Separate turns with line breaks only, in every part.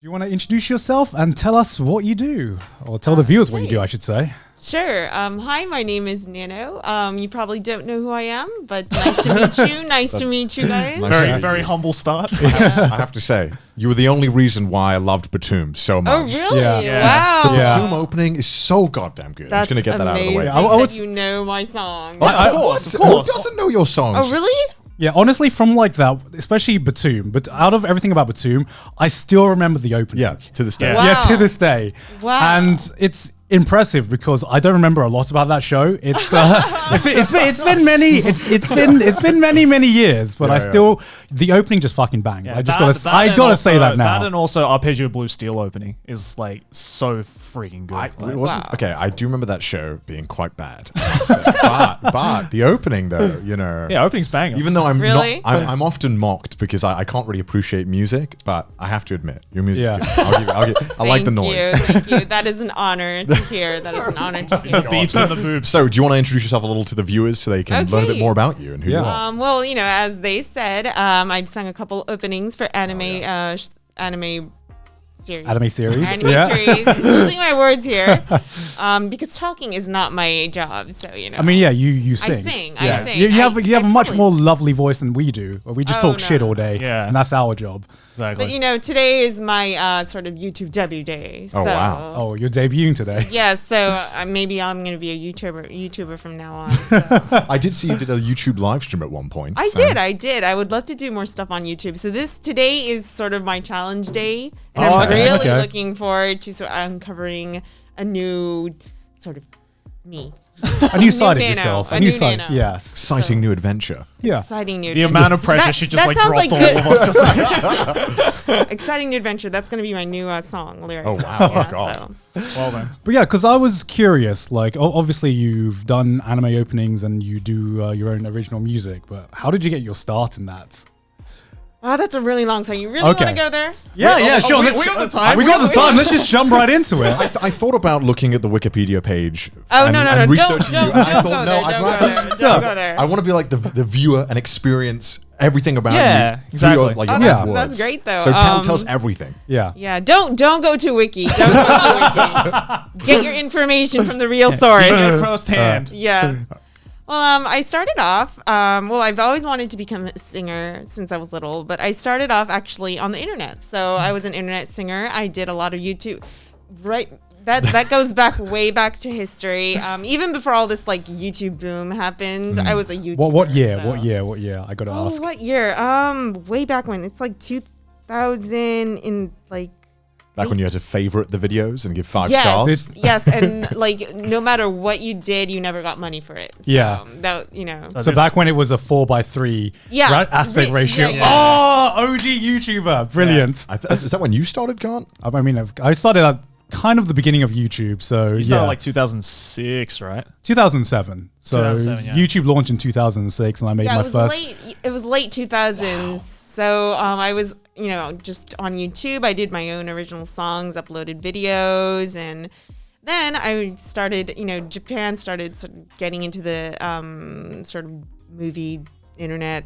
You want to introduce yourself and tell us what you do, or tell the viewers what you do, I should say.
Sure. Hi, my name is Nano. You probably don't know who I am, but nice to meet you. Nice to meet you guys.
Very humble start.
I have to say, you were the only reason why I loved Batum so much.
Oh, really?
Yeah.
Wow.
The Batum opening is so goddamn good. I'm just going to get that out of the way.
That you know my song.
Of course. Who doesn't know your songs?
Oh, really?
Yeah, honestly, from like that, especially Batum, but out of everything about Batum, I still remember the opening.
Yeah, to this day.
Wow.
Yeah, to this day.
Wow.
And it's impressive because I don't remember a lot about that show. It's been many years, but the opening just fucking banged.
Yeah,
I gotta say that now.
That and also Arpeggio Blue Steel opening is like so freaking good.
Okay, I do remember that show being quite bad. but the opening though, you know.
Yeah, opening's banger.
Even though I'm
Really?
I'm often mocked because I can't really appreciate music, but I have to admit, your music is good. I like the noise.
Thank you. That is an honor to hear. That is an honor to hear.
The beeps and the boobs.
So, do you want to introduce yourself a little to the viewers so they can learn a bit more about you and who you are?
Well, you know, as they said, I've sung a couple openings for anime series.
Anime series.
Series. Losing my words here. Because talking is not my job, so you know.
I mean, yeah, you sing.
I sing.
You have a much
totally
more
sing.
lovely voice than we do. We just talk shit all day, and that's our job.
Exactly.
But you know, today is my sort of YouTube debut day.
Oh,
so,
wow.
Oh, you're debuting today.
Yeah, so maybe I'm going to be a YouTuber from now on. So.
I did see you did a YouTube live stream at one point.
I did. I would love to do more stuff on YouTube. So today is sort of my challenge day, and I'm really looking forward to sort of uncovering a new sort of me.
A new side of yourself.
A new Nano.
Yes.
Exciting new adventure.
Yeah.
Exciting new
The
adventure.
amount of pressure she just like
sounds
dropped
like
all of us. Just like,
Exciting new adventure. That's going to be my new song lyric.
Oh, wow.
Yeah,
Oh, God.
so.
well then.
But yeah, because I was curious, like, obviously you've done anime openings and you do your own original music, but how did you get your start in that?
Wow, that's a really long song. You really want to go there?
Yeah, sure.
we got the time.
We got the time. Let's just jump right into it.
I thought about looking at the Wikipedia page.
Oh,
and,
no.
and researching
Don't
you. And I
go
thought,
there.
no,
Don't go there.
I want to be like the viewer and experience everything about
Yeah,
you.
exactly.
Through
Oh,
your words.
that's great, though.
So tell us everything.
Yeah.
Yeah, don't go to Wiki. Don't go to Wiki. Get your information from the real source.
First hand.
Yes. Well, I started off, I've always wanted to become a singer since I was little, but I started off actually on the internet. So I was an internet singer. I did a lot of YouTube, right? That goes way back to history. Even before all this like YouTube boom happened, I was a YouTuber.
What year?
So.
What year? I got to ask.
What year? Way back when. It's like 2000 in like.
Back when you had to favorite the videos and give 5 stars.
Yes, and like no matter what you did, you never got money for it. So,
Yeah.
That, you know.
So back when it was a 4:3 aspect ratio.
Yeah.
Oh, OG YouTuber. Brilliant.
Yeah. Is that when you started, Grant?
I mean, I started at kind of the beginning of YouTube. So
You started like 2006, right?
2007. So
2007, yeah.
YouTube launched in 2006 and I made my first.
It was late 2000s. Wow. So I was, you know, just on YouTube. I did my own original songs, uploaded videos, and then I started, you know, Japan started sort of getting into the sort of movie internet.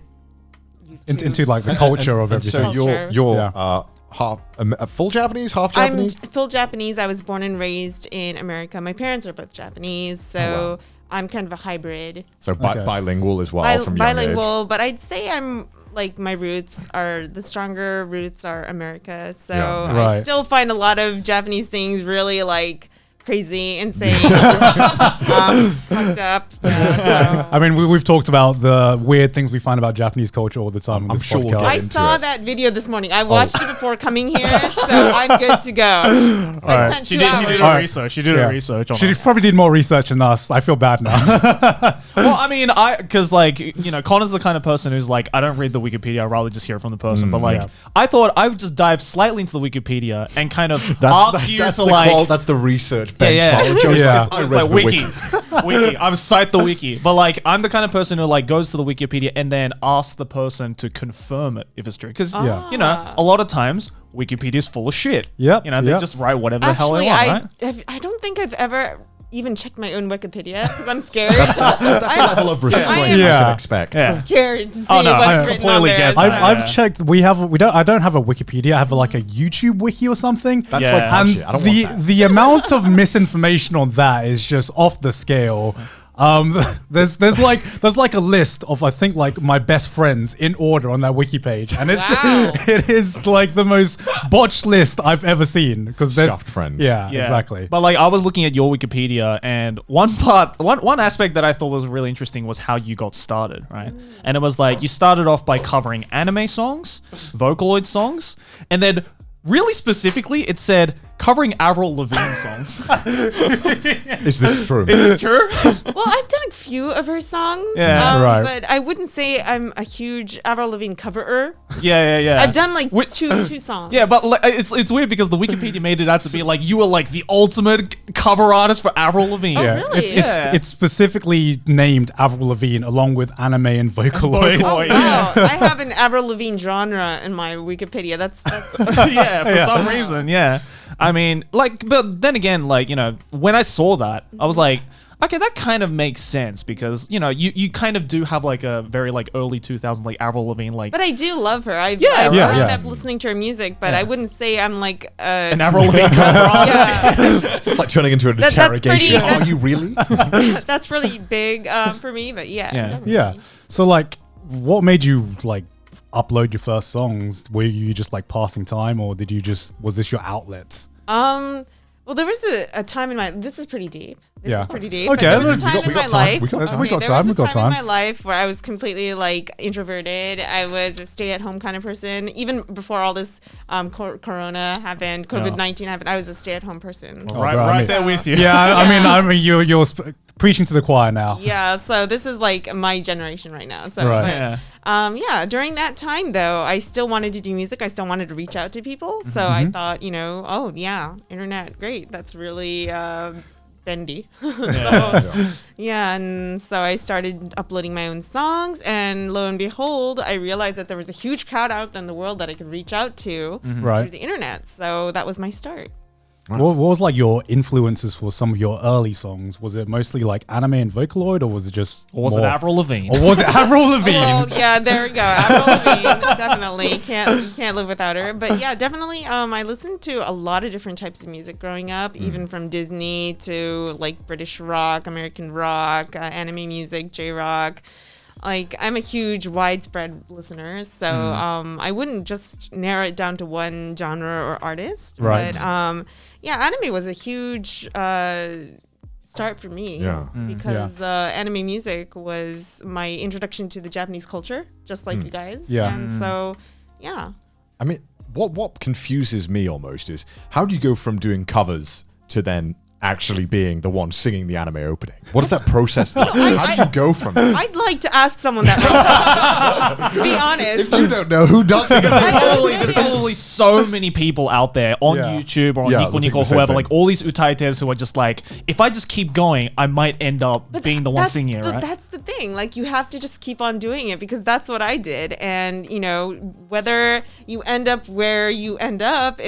YouTube.
Into like the culture of everything.
So you're half full Japanese, half Japanese?
I'm full Japanese. I was born and raised in America. My parents are both Japanese, so I'm kind of a hybrid.
So bilingual as well from young
bilingual,
age.
but I'd say I'm like my roots are the stronger roots are America. So I still find a lot of Japanese things really like crazy, insane, fucked up. Yeah, so.
I mean, we've talked about the weird things we find about Japanese culture all the time.
I'm sure we'll get
I
into
saw
it.
that video this morning. I watched it before coming here, so I'm good to go. I spent
She
2
did
hours.
her research. She did her research on
She
us.
probably did more research than us. I feel bad now.
Well, I mean, because like, you know, Connor's the kind of person who's like, I don't read the Wikipedia. I'd rather just hear it from the person. But like, I thought I would just dive slightly into the Wikipedia and kind of ask you to like.
That's the research benchmark. I
It's
read
like
the
wiki. I'm cite the wiki. But like, I'm the kind of person who like goes to the Wikipedia and then asks the person to confirm it if it's true. Because, you know, a lot of times Wikipedia is full of shit.
Yep.
You know, they just write whatever the hell they want, right?
I don't think I've ever even check my own Wikipedia because I'm scared.
That's a level of restraint I can expect.
I'm scared to see
no,
what's
I
written
completely
on there.
get that.
I've checked. I don't have a Wikipedia. I have like a YouTube wiki or something.
That's like
and
bullshit. I don't want that.
the amount of misinformation on that is just off the scale. There's like a list of I think like my best friends in order on that wiki page, and it is like the most botched list I've ever seen because there's
Scuffed friends.
Yeah, exactly.
But like I was looking at your Wikipedia, and one aspect that I thought was really interesting was how you got started, right? And it was like you started off by covering anime songs, Vocaloid songs, and then really specifically it said covering Avril Lavigne songs.
Is this true?
Is this true?
Well, I've done a few of her songs,
Right.
but I wouldn't say I'm a huge Avril Lavigne coverer.
Yeah.
I've done like two songs.
Yeah, but like, it's weird because the Wikipedia made it out to be like you were like the ultimate cover artist for Avril Lavigne.
Yeah,
really?
it's specifically named Avril Lavigne along with anime and Vocaloid.
Oh, wow. I have an Avril Lavigne genre in my Wikipedia. That's
Yeah, for some reason, yeah. I mean, like, but then again, like, you know, when I saw that, I was like, okay, that kind of makes sense because, you know, you kind of do have like a very like early 2000s like Avril Lavigne like.
But I do love her. I've
right.
grown up listening to her music, but I wouldn't say I'm like
an Avril Lavigne cover artist.
It's like turning into an interrogation.
pretty-
Are you really?
that's really big for me. But definitely.
Yeah. So like, what made you like upload your first songs? Were you just like passing time, or was this your outlet?
Well, there was a time in my. This is pretty deep. This is pretty deep.
Okay,
But there was a time in my life.
We got
there
time.
was a time in my life where I was completely like introverted. I was a stay-at-home kind of person. Even before all this Corona happened, COVID-19 happened, I was a stay-at-home person.
Right there with you.
Yeah, I mean, you're preaching to the choir now.
Yeah, so this is like my generation right now. So,
Right.
but, during that time though, I still wanted to do music. I still wanted to reach out to people. So I thought, internet, great. That's really bendy. And so I started uploading my own songs, and lo and behold, I realized that there was a huge crowd out in the world that I could reach out to through the internet. So that was my start.
What was like your influences for some of your early songs? Was it mostly like anime and Vocaloid, or was it just
Or was it Avril Lavigne?
Or was it Avril Lavigne?
Well, yeah, there we go. Avril Lavigne, definitely can't live without her. But yeah, definitely. I listened to a lot of different types of music growing up, even from Disney to like British rock, American rock, anime music, J-rock. Like, I'm a huge widespread listener, so I wouldn't just narrow it down to one genre or artist.
Right.
But anime was a huge start for me.
Yeah.
Because anime music was my introduction to the Japanese culture, just like you guys.
Yeah.
And so, yeah.
I mean, what confuses me almost is how do you go from doing covers to then actually being the one singing the anime opening? What does that process like? How do you go from that?
I'd like to ask someone that. To be honest.
If you don't know, who does it?
There's probably so many people out there on YouTube or on Nico Nico or whoever, like all these utaites who are just like, if I just keep going, I might end up being the one singing it, right?
That's the thing. Like, you have to just keep on doing it because that's what I did. And, whether you end up where you end up,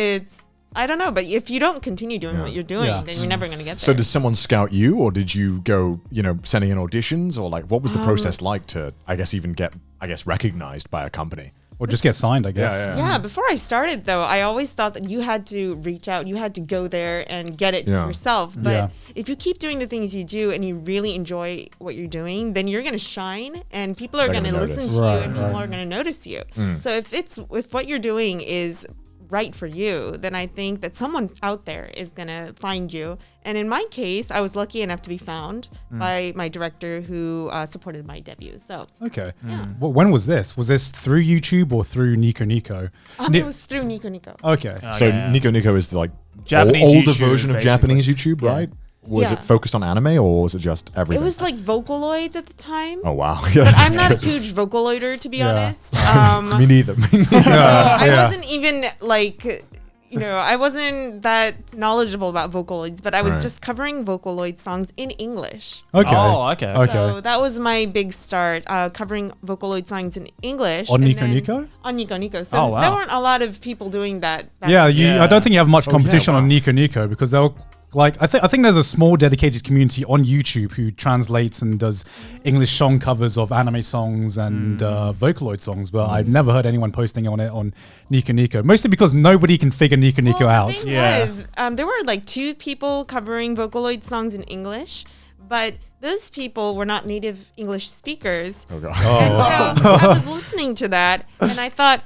I don't know, but if you don't continue doing what you're doing, then you're never going to get there.
So did someone scout you, or did you go, sending in auditions, or like what was the process like to, I guess, even get, recognized by a company?
Or just get signed, I guess.
Yeah, before I started, though, I always thought that you had to reach out, you had to go there and get it yourself. But if you keep doing the things you do and you really enjoy what you're doing, then you're going to shine and people are going to listen to you and people are going to notice you. So if what you're doing is right for you, then I think that someone out there is gonna find you. And in my case, I was lucky enough to be found by my director who supported my debut. So
okay, well, when was this? Was this through YouTube or through Nico Nico?
It was through Nico Nico.
Okay,
So Nico Nico is the
Japanese
older
YouTube,
version of
basically.
Japanese YouTube, right? Was it focused on anime or was it just everything?
It was like Vocaloids at the time.
Oh wow!
But I'm not a huge Vocaloider, to be honest.
Me neither.
I wasn't even like, I wasn't that knowledgeable about Vocaloids, but I was just covering Vocaloid songs in English.
okay.
Oh, okay.
So that was my big start, covering Vocaloid songs in English.
On
and
Nico
then-
Nico?
On Nico Nico. So there weren't a lot of people doing that. back
Yeah,
then.
I don't think you have much competition
wow.
on Nico Nico because they'll Like I think there's a small dedicated community on YouTube who translates and does English song covers of anime songs and Vocaloid songs, but I've never heard anyone posting on it on Nico Nico. Mostly because nobody can figure Nico Nico out.
The thing was, there were like 2 people covering Vocaloid songs in English, but those people were not native English speakers.
Oh, God.
And so I was listening to that, and I thought,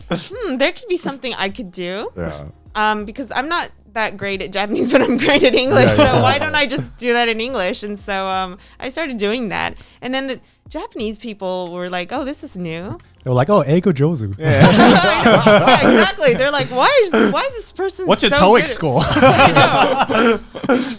there could be something I could do.
Yeah.
Because I'm not that great at Japanese, but I'm great at English. So why don't I just do that in English? And so I started doing that. And then the Japanese people were like, oh, this is new.
They were like, oh, Eigo Jozu.
Yeah, exactly. They're like, why is this person
What's your
so
TOEIC
good
score?
I know.